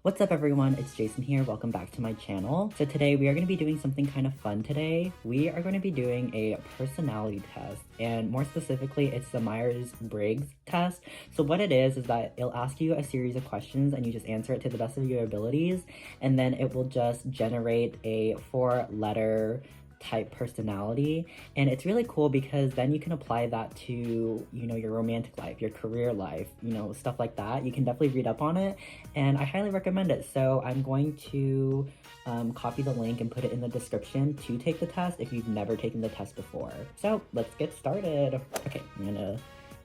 What's up everyone, it's Jason here, welcome back to my channel. So today we are going to be doing something kind of fun today. We are going to be doing a personality test, and more specifically it's the Myers-Briggs test. So what it is that it'll ask you a series of questions and you just answer it to the best of your abilities, and then it will just generate a 4-letter type personality. And it's really cool because then you can apply that to, your romantic life, your career life, stuff like that. You can definitely read up on it and I highly recommend it. So I'm going to copy the link and put it in the description to take the test if you've never taken the test before. So let's get started. Okay, I'm gonna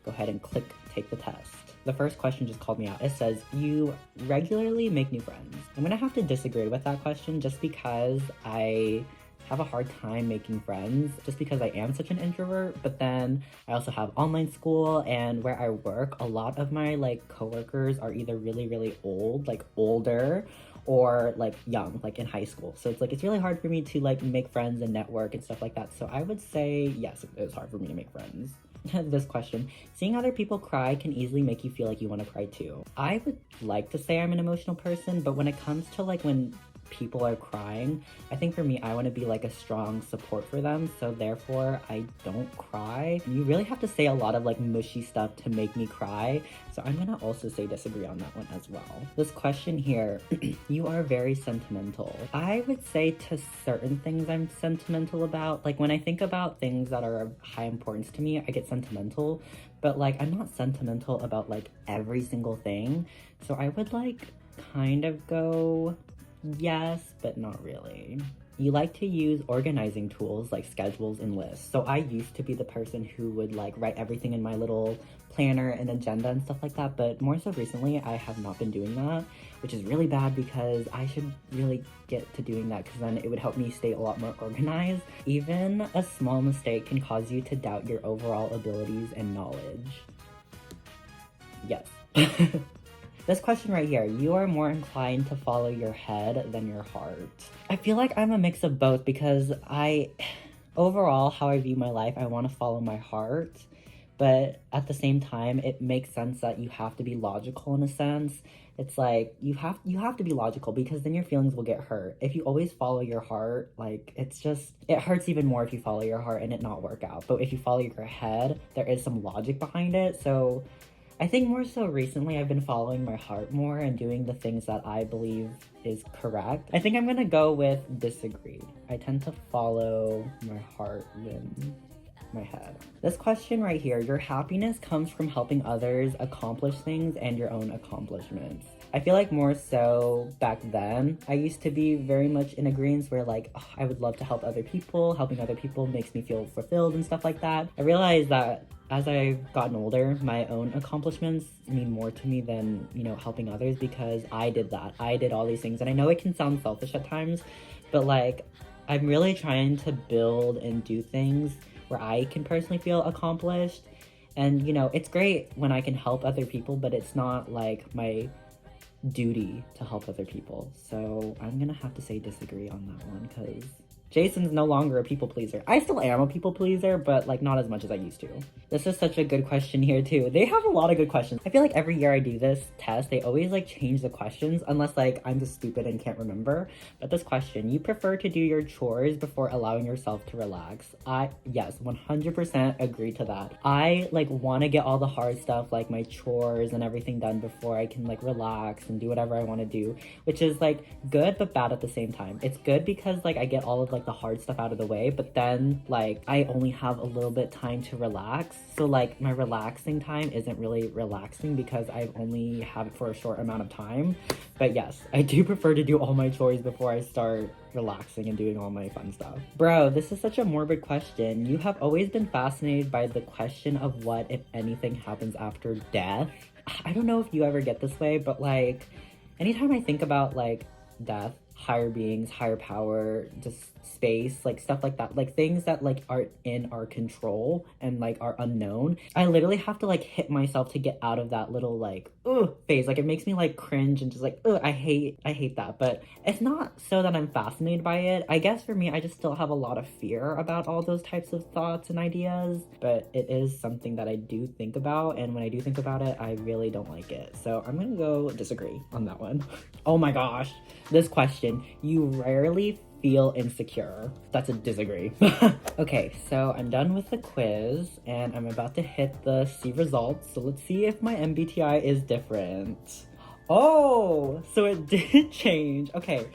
go ahead and click take the test. The first question just called me out. It says, you regularly make new friends. I'm gonna have to disagree with that question just because I have a hard time making friends just because I am such an introvert. But then I also have online school, and where I work, a lot of my coworkers are either really old, older, or young, in high school. So it's really hard for me to make friends and network and stuff like that. So I would say yes, it is hard for me to make friends. This question, seeing other people cry can easily make you feel like you want to cry too. I would like to say I'm an emotional person, but when it comes to when people are crying, I think for me, I want to be a strong support for them, so therefore I don't cry. You really have to say a lot of mushy stuff to make me cry, so I'm gonna also say disagree on that one as well. This question here, you are very sentimental. I would say to certain things I'm sentimental about. When I think about things that are of high importance to me, I get sentimental, but I'm not sentimental about every single thing. So I would kind of go yes, but not really. You like to use organizing tools like schedules and lists. So I used to be the person who would write everything in my little planner and agenda and stuff like that, but more so recently I have not been doing that, which is really bad because I should really get to doing that because then it would help me stay a lot more organized. Even a small mistake can cause you to doubt your overall abilities and knowledge. Yes. This question right here, you are more inclined to follow your head than your heart. I feel like I'm a mix of both because overall, how I view my life, I want to follow my heart, but at the same time, it makes sense that you have to be logical in a sense. It's you have to be logical because then your feelings will get hurt. If you always follow your heart, it hurts even more if you follow your heart and it not work out. But if you follow your head, there is some logic behind it. So I think more so recently I've been following my heart more and doing the things that I believe is correct. I think I'm gonna go with disagree. I tend to follow my heart than my head. This question right here, your happiness comes from helping others accomplish things and your own accomplishments. I feel more so back then, I used to be very much in agreement where I would love to help other people. Helping other people makes me feel fulfilled and stuff like that. I realized that as I've gotten older, my own accomplishments mean more to me than, helping others because I did that. I did all these things. And I know it can sound selfish at times, but I'm really trying to build and do things where I can personally feel accomplished. And, it's great when I can help other people, but it's not my duty to help other people. So I'm gonna have to say disagree on that one because Jason's no longer a people pleaser. I still am a people pleaser, but not as much as I used to. This is such a good question here too. They have a lot of good questions. I feel every year I do this test, they always change the questions unless I'm just stupid and can't remember. But this question, you prefer to do your chores before allowing yourself to relax? Yes, 100% agree to that. I want to get all the hard stuff my chores and everything done before I can relax and do whatever I want to do, which is good but bad at the same time. It's good because I get all of the hard stuff out of the way, but then I only have a little bit time to relax, so my relaxing time isn't really relaxing because I only have it for a short amount of time. But yes, I do prefer to do all my chores before I start relaxing and doing all my fun stuff. Bro, this is such a morbid question. You have always been fascinated by the question of what if anything happens after death. I don't know if you ever get this way, but anytime I think about death, higher beings, higher power, just space, like stuff like that, like things that like are in our control and like are unknown. I literally have to like hit myself to get out of that little like phase. Like it makes me like cringe and just like I hate that. But it's not so that I'm fascinated by it. I guess for me, I just still have a lot of fear about all those types of thoughts and ideas, but it is something that I do think about, and when I do think about it, I really don't like it. So I'm gonna go disagree on that one. Oh my gosh, this question: you rarely feel insecure. That's a disagree. Okay, so I'm done with the quiz and I'm about to hit the see results. So let's see if my MBTI is different. Oh, so it did change. Okay,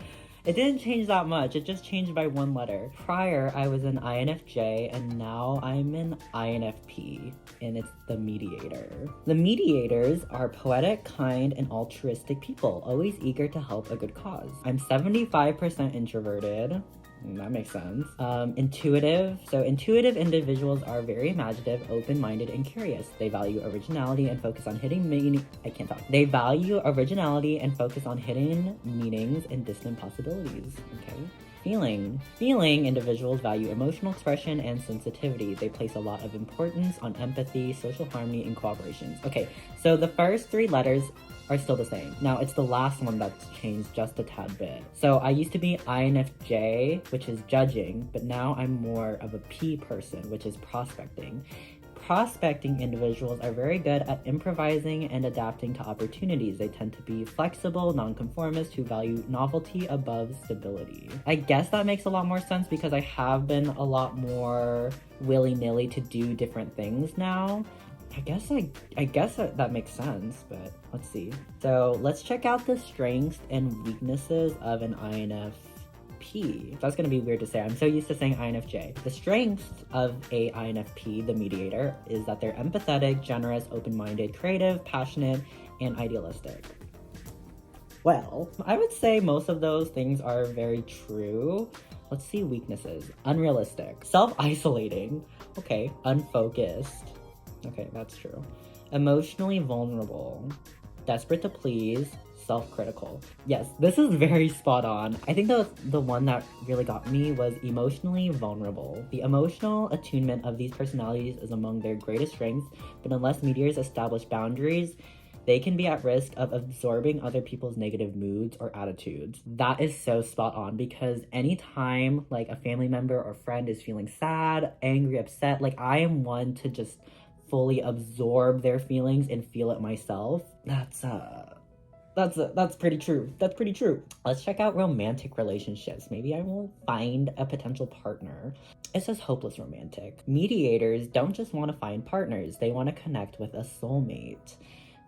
it didn't change that much. It just changed by one letter. Prior, I was an INFJ, and now I'm an INFP, and it's the mediator. The mediators are poetic, kind, and altruistic people, always eager to help a good cause. I'm 75% introverted. That makes sense. Intuitive. So intuitive individuals are very imaginative, open-minded, and curious. They value originality and focus on hitting meaning. I can't talk. They value originality and focus on hidden meanings and distant possibilities. Okay. Feeling individuals value emotional expression and sensitivity. They place a lot of importance on empathy, social harmony, and cooperation. Okay, so the first three letters are still the same. Now it's the last one that's changed just a tad bit. So I used to be INFJ, which is judging, but now I'm more of a P person, which is prospecting. Prospecting individuals are very good at improvising and adapting to opportunities. They tend to be flexible, nonconformist, who value novelty above stability. I guess that makes a lot more sense because I have been a lot more willy-nilly to do different things now. I guess that makes sense, but let's see. So let's check out the strengths and weaknesses of an INFP. That's gonna be weird to say. I'm so used to saying INFJ. The strengths of a INFP, the mediator, is that they're empathetic, generous, open-minded, creative, passionate, and idealistic. Well, I would say most of those things are very true. Let's see weaknesses. Unrealistic. Self-isolating. Okay. Unfocused. Okay, that's true. Emotionally vulnerable. Desperate to please. Self-critical. Yes, this is very spot on. I think the one that really got me was emotionally vulnerable. The emotional attunement of these personalities is among their greatest strengths, but unless mediators establish boundaries, they can be at risk of absorbing other people's negative moods or attitudes. That is so spot on, because anytime like a family member or friend is feeling sad, angry, upset, like I am one to just fully absorb their feelings and feel it myself. That's pretty true. That's pretty true. Let's check out romantic relationships. Maybe I will find a potential partner. It says hopeless romantic. Mediators don't just want to find partners, they want to connect with a soulmate.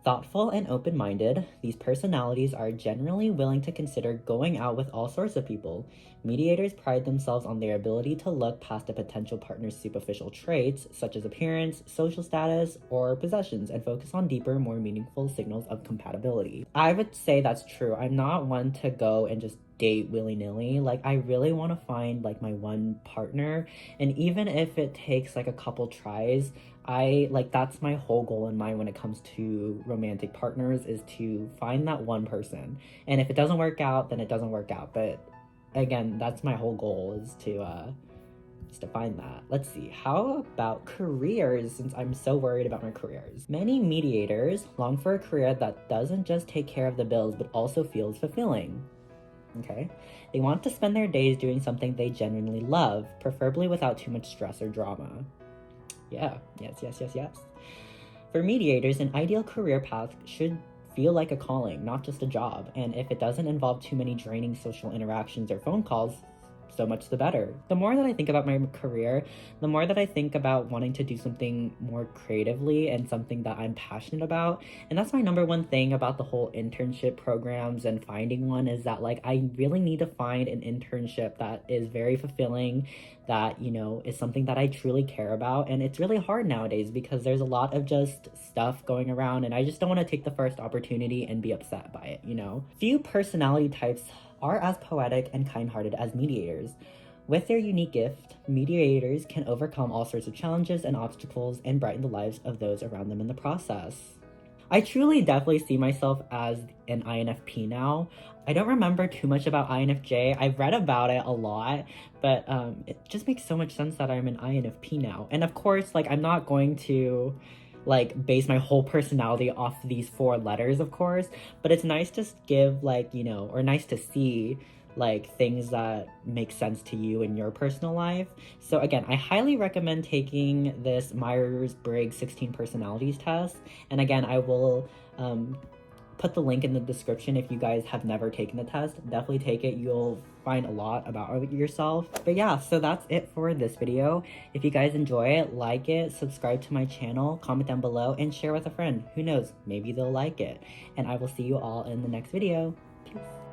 Thoughtful and open-minded, these personalities are generally willing to consider going out with all sorts of people. Mediators pride themselves on their ability to look past a potential partner's superficial traits, such as appearance, social status, or possessions, and focus on deeper, more meaningful signals of compatibility. I would say that's true. I'm not one to go and just date willy-nilly. Like, I really want to find like my one partner, and even if it takes like a couple tries, that's my whole goal in mind when it comes to romantic partners, is to find that one person. And if it doesn't work out, then it doesn't work out. But again, that's my whole goal, is to find that. Let's see. How about careers, since I'm so worried about my careers? Many mediators long for a career that doesn't just take care of the bills, but also feels fulfilling. Okay? They want to spend their days doing something they genuinely love, preferably without too much stress or drama. Yeah, yes. For mediators, an ideal career path should feel like a calling, not just a job. And if it doesn't involve too many draining social interactions or phone calls, so much the better. The more that I think about my career, the more that I think about wanting to do something more creatively and something that I'm passionate about. And that's my number one thing about the whole internship programs and finding one, is that like I really need to find an internship that is very fulfilling, that, you know, is something that I truly care about. And it's really hard nowadays because there's a lot of just stuff going around, and I just don't want to take the first opportunity and be upset by it, you know? Few personality types are as poetic and kind-hearted as mediators. With their unique gift, mediators can overcome all sorts of challenges and obstacles and brighten the lives of those around them in the process. I truly definitely see myself as an INFP now. I don't remember too much about INFJ. I've read about it a lot, but it just makes so much sense that I'm an INFP now. And of course, like, I'm not going to like base my whole personality off these 4 letters, of course, but it's nice to give, like, you know, or nice to see like things that make sense to you in your personal life. So again, I highly recommend taking this Myers-Briggs 16 personalities test. And again, I will put the link in the description if you guys have never taken the test. Definitely take it. You'll find a lot about yourself. But yeah, so that's it for this video. If you guys enjoy it, like it, subscribe to my channel, comment down below, and share with a friend. Who knows, maybe they'll like it. And I will see you all in the next video. Peace.